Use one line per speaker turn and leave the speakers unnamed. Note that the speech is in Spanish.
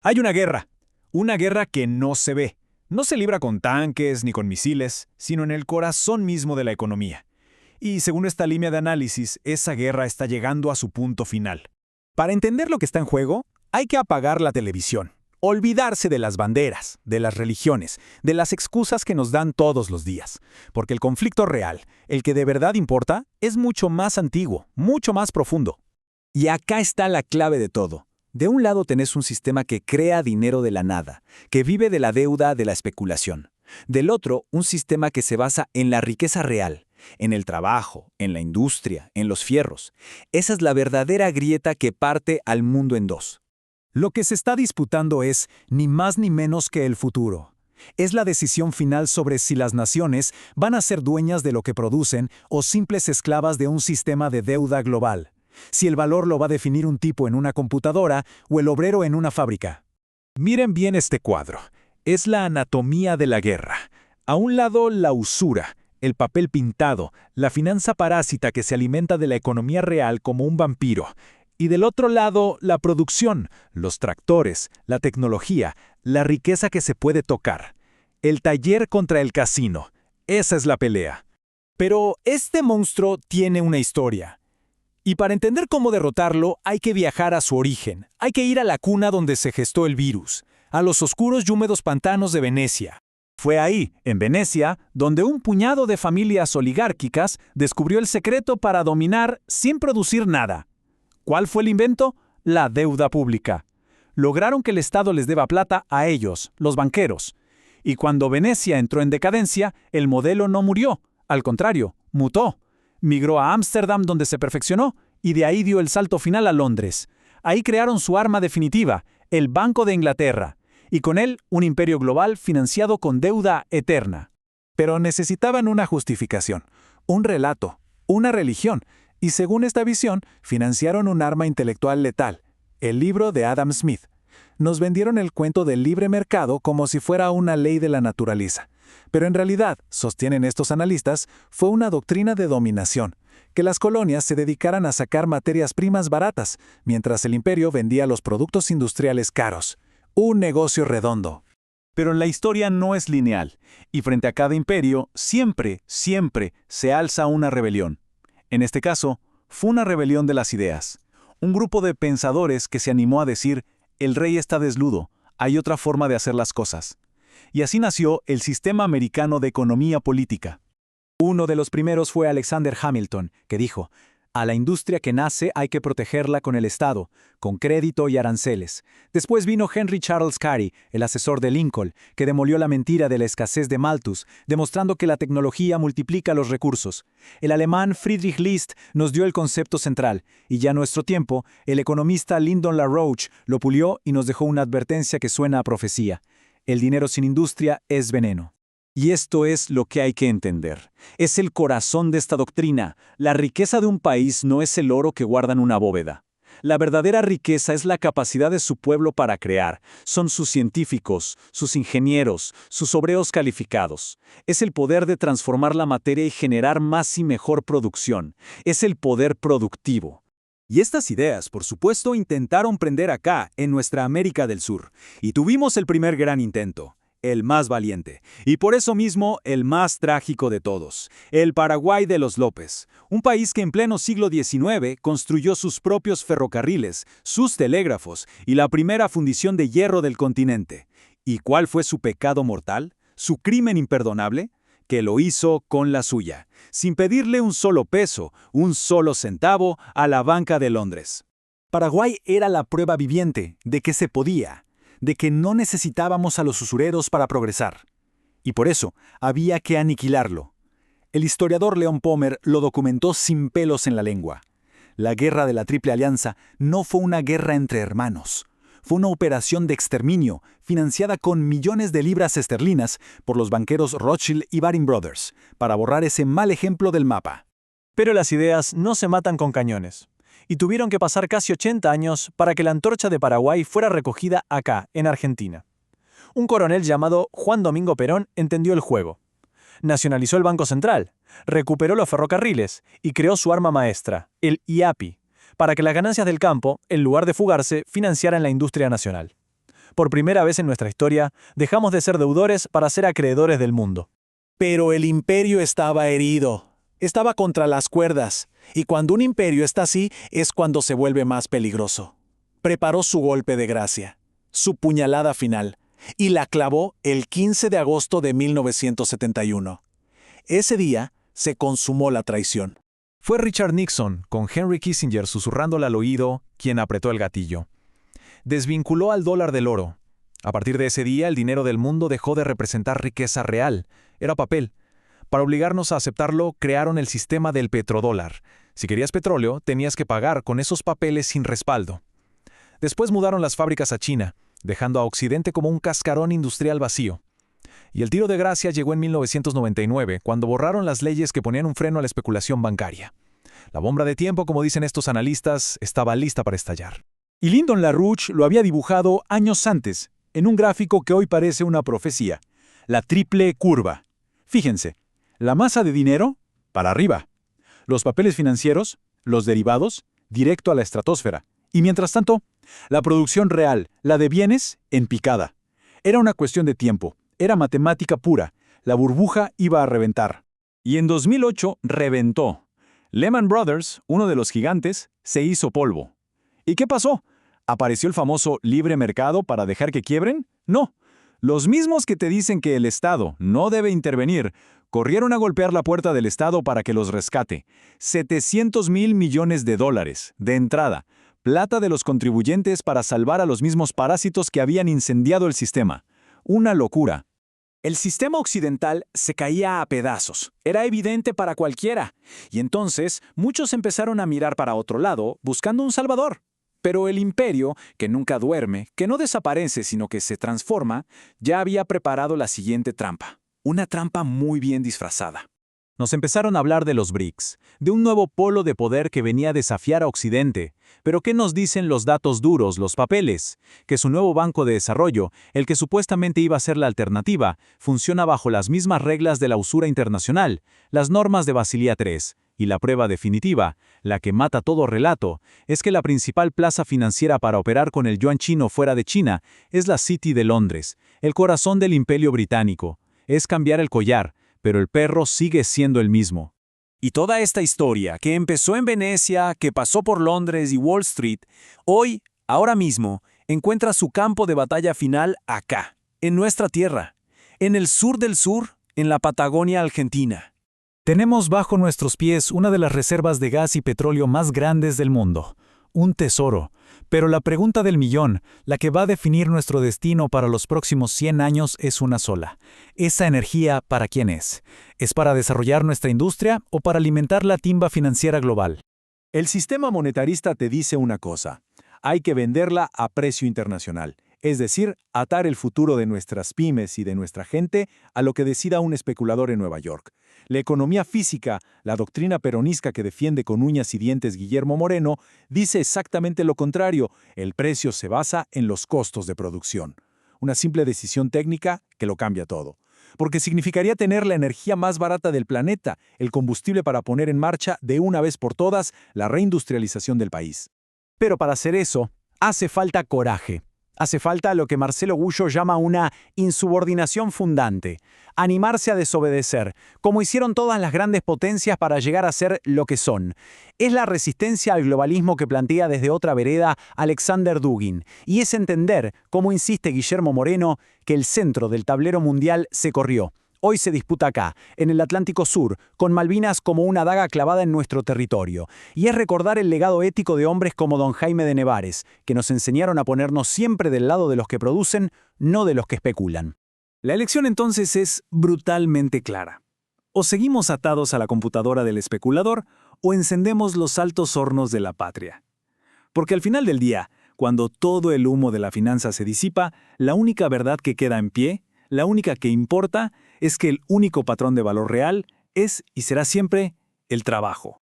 Hay una guerra que no se ve. No se libra con tanques ni con misiles, sino en el corazón mismo de la economía. Y según esta línea de análisis, esa guerra está llegando a su punto final. Para entender lo que está en juego, hay que apagar la televisión, olvidarse de las banderas, de las religiones, de las excusas que nos dan todos los días. Porque el conflicto real, el que de verdad importa, es mucho más antiguo, mucho más profundo. Y acá está la clave de todo. De un lado tenés un sistema que crea dinero de la nada, que vive de la deuda, de la especulación. Del otro, un sistema que se basa en la riqueza real, en el trabajo, en la industria, en los fierros. Esa es la verdadera grieta que parte al mundo en dos. Lo que se está disputando es ni más ni menos que el futuro. Es la decisión final sobre si las naciones van a ser dueñas de lo que producen o simples esclavas de un sistema de deuda global. Si el valor lo va a definir un tipo en una computadora o el obrero en una fábrica. Miren bien este cuadro. Es la anatomía de la guerra. A un lado, la usura, el papel pintado, la finanza parásita que se alimenta de la economía real como un vampiro. Y del otro lado, la producción, los tractores, la tecnología, la riqueza que se puede tocar. El taller contra el casino. Esa es la pelea. Pero este monstruo tiene una historia. Y para entender cómo derrotarlo, hay que viajar a su origen. Hay que ir a la cuna donde se gestó el virus, a los oscuros y húmedos pantanos de Venecia. Fue ahí, en Venecia, donde un puñado de familias oligárquicas descubrió el secreto para dominar sin producir nada. ¿Cuál fue el invento? La deuda pública. Lograron que el Estado les deba plata a ellos, los banqueros. Y cuando Venecia entró en decadencia, el modelo no murió, al contrario, mutó. Migró a Ámsterdam donde se perfeccionó y de ahí dio el salto final a Londres. Ahí crearon su arma definitiva, el Banco de Inglaterra, y con él un imperio global financiado con deuda eterna. Pero necesitaban una justificación, un relato, una religión, y según esta visión, financiaron un arma intelectual letal, el libro de Adam Smith. Nos vendieron el cuento del libre mercado como si fuera una ley de la naturaleza. Pero en realidad, sostienen estos analistas, fue una doctrina de dominación, que las colonias se dedicaran a sacar materias primas baratas, mientras el imperio vendía los productos industriales caros. Un negocio redondo. Pero la historia no es lineal, y frente a cada imperio, siempre se alza una rebelión. En este caso, fue una rebelión de las ideas. Un grupo de pensadores que se animó a decir, el rey está desnudo, hay otra forma de hacer las cosas. Y así nació el sistema americano de economía política. Uno de los primeros fue Alexander Hamilton, que dijo, a la industria que nace hay que protegerla con el Estado, con crédito y aranceles. Después vino Henry Charles Carey, el asesor de Lincoln, que demolió la mentira de la escasez de Malthus, demostrando que la tecnología multiplica los recursos. El alemán Friedrich List nos dio el concepto central, y ya en nuestro tiempo, el economista Lyndon LaRouche lo pulió y nos dejó una advertencia que suena a profecía. El dinero sin industria es veneno. Y esto es lo que hay que entender. Es el corazón de esta doctrina. La riqueza de un país no es el oro que guarda en una bóveda. La verdadera riqueza es la capacidad de su pueblo para crear. Son sus científicos, sus ingenieros, sus obreros calificados. Es el poder de transformar la materia y generar más y mejor producción. Es el poder productivo. Y estas ideas, por supuesto, intentaron prender acá, en nuestra América del Sur. Y tuvimos el primer gran intento, el más valiente. Y por eso mismo, el más trágico de todos, el Paraguay de los López. Un país que en pleno siglo XIX construyó sus propios ferrocarriles, sus telégrafos y la primera fundición de hierro del continente. ¿Y cuál fue su pecado mortal? ¿Su crimen imperdonable? Que lo hizo con la suya, sin pedirle un solo peso, un solo centavo a la Banca de Londres. Paraguay era la prueba viviente de que se podía, de que no necesitábamos a los usureros para progresar. Y por eso había que aniquilarlo. El historiador Leon Pomer lo documentó sin pelos en la lengua. La guerra de la Triple Alianza no fue una guerra entre hermanos. Fue una operación de exterminio financiada con millones de libras esterlinas por los banqueros Rothschild y Baring Brothers, para borrar ese mal ejemplo del mapa. Pero las ideas no se matan con cañones, y tuvieron que pasar casi 80 años para que la antorcha de Paraguay fuera recogida acá, en Argentina. Un coronel llamado Juan Domingo Perón entendió el juego. Nacionalizó el Banco Central, recuperó los ferrocarriles y creó su arma maestra, el IAPI, para que las ganancias del campo, en lugar de fugarse, financiaran la industria nacional.
Por primera vez en nuestra historia, dejamos de ser deudores para ser acreedores del mundo.
Pero el imperio estaba herido. Estaba contra las cuerdas. Y cuando un imperio está así, es cuando se vuelve más peligroso. Preparó su golpe de gracia, su puñalada final, y la clavó el 15 de agosto de 1971. Ese día se consumó la traición.
Fue Richard Nixon, con Henry Kissinger susurrándole al oído, quien apretó el gatillo. Desvinculó al dólar del oro. A partir de ese día, el dinero del mundo dejó de representar riqueza real. Era papel. Para obligarnos a aceptarlo, crearon el sistema del petrodólar. Si querías petróleo, tenías que pagar con esos papeles sin respaldo. Después mudaron las fábricas a China, dejando a Occidente como un cascarón industrial vacío. Y el tiro de gracia llegó en 1999, cuando borraron las leyes que ponían un freno a la especulación bancaria. La bomba de tiempo, como dicen estos analistas, estaba lista para estallar.
Y Lyndon LaRouche lo había dibujado años antes, en un gráfico que hoy parece una profecía, la triple curva. Fíjense, la masa de dinero, para arriba. Los papeles financieros, los derivados, directo a la estratosfera. Y mientras tanto, la producción real, la de bienes, en picada. Era una cuestión de tiempo, era matemática pura. La burbuja iba a reventar. Y en 2008 reventó. Lehman Brothers, uno de los gigantes, se hizo polvo. ¿Y qué pasó? ¿Apareció el famoso libre mercado para dejar que quiebren? No. Los mismos que te dicen que el Estado no debe intervenir, corrieron a golpear la puerta del Estado para que los rescate. 700.000 millones de dólares, de entrada. Plata de los contribuyentes para salvar a los mismos parásitos que habían incendiado el sistema. Una locura.
El sistema occidental se caía a pedazos. Era evidente para cualquiera. Y entonces muchos empezaron a mirar para otro lado, buscando un salvador. Pero el imperio, que nunca duerme, que no desaparece sino que se transforma, ya había preparado la siguiente trampa. Una trampa muy bien disfrazada.
Nos empezaron a hablar de los BRICS, de un nuevo polo de poder que venía a desafiar a Occidente. Pero ¿qué nos dicen los datos duros, los papeles? Que su nuevo banco de desarrollo, el que supuestamente iba a ser la alternativa, funciona bajo las mismas reglas de la usura internacional, las normas de Basilea III. Y la prueba definitiva, la que mata todo relato, es que la principal plaza financiera para operar con el yuan chino fuera de China es la City de Londres, el corazón del imperio británico. Es cambiar el collar, pero el perro sigue siendo el mismo.
Y toda esta historia, que empezó en Venecia, que pasó por Londres y Wall Street, hoy, ahora mismo, encuentra su campo de batalla final acá, en nuestra tierra, en el sur del sur, en la Patagonia Argentina.
Tenemos bajo nuestros pies una de las reservas de gas y petróleo más grandes del mundo. Un tesoro. Pero la pregunta del millón, la que va a definir nuestro destino para los próximos 100 años, es una sola. ¿Esa energía para quién es? ¿Es para desarrollar nuestra industria o para alimentar la timba financiera global?
El sistema monetarista te dice una cosa. Hay que venderla a precio internacional. Es decir, atar el futuro de nuestras pymes y de nuestra gente a lo que decida un especulador en Nueva York. La economía física, la doctrina peronista que defiende con uñas y dientes Guillermo Moreno, dice exactamente lo contrario. El precio se basa en los costos de producción. Una simple decisión técnica que lo cambia todo. Porque significaría tener la energía más barata del planeta, el combustible para poner en marcha de una vez por todas la reindustrialización del país.
Pero para hacer eso, hace falta coraje. Hace falta lo que Marcelo Gullo llama una insubordinación fundante, animarse a desobedecer, como hicieron todas las grandes potencias para llegar a ser lo que son. Es la resistencia al globalismo que plantea desde otra vereda Alexander Dugin, y es entender, como insiste Guillermo Moreno, que el centro del tablero mundial se corrió. Hoy se disputa acá, en el Atlántico Sur, con Malvinas como una daga clavada en nuestro territorio. Y es recordar el legado ético de hombres como don Jaime de Nevares, que nos enseñaron a ponernos siempre del lado de los que producen, no de los que especulan.
La elección entonces es brutalmente clara. O seguimos atados a la computadora del especulador, o encendemos los altos hornos de la patria. Porque al final del día, cuando todo el humo de la finanza se disipa, la única verdad que queda en pie, la única que importa, es que el único patrón de valor real es y será siempre el trabajo.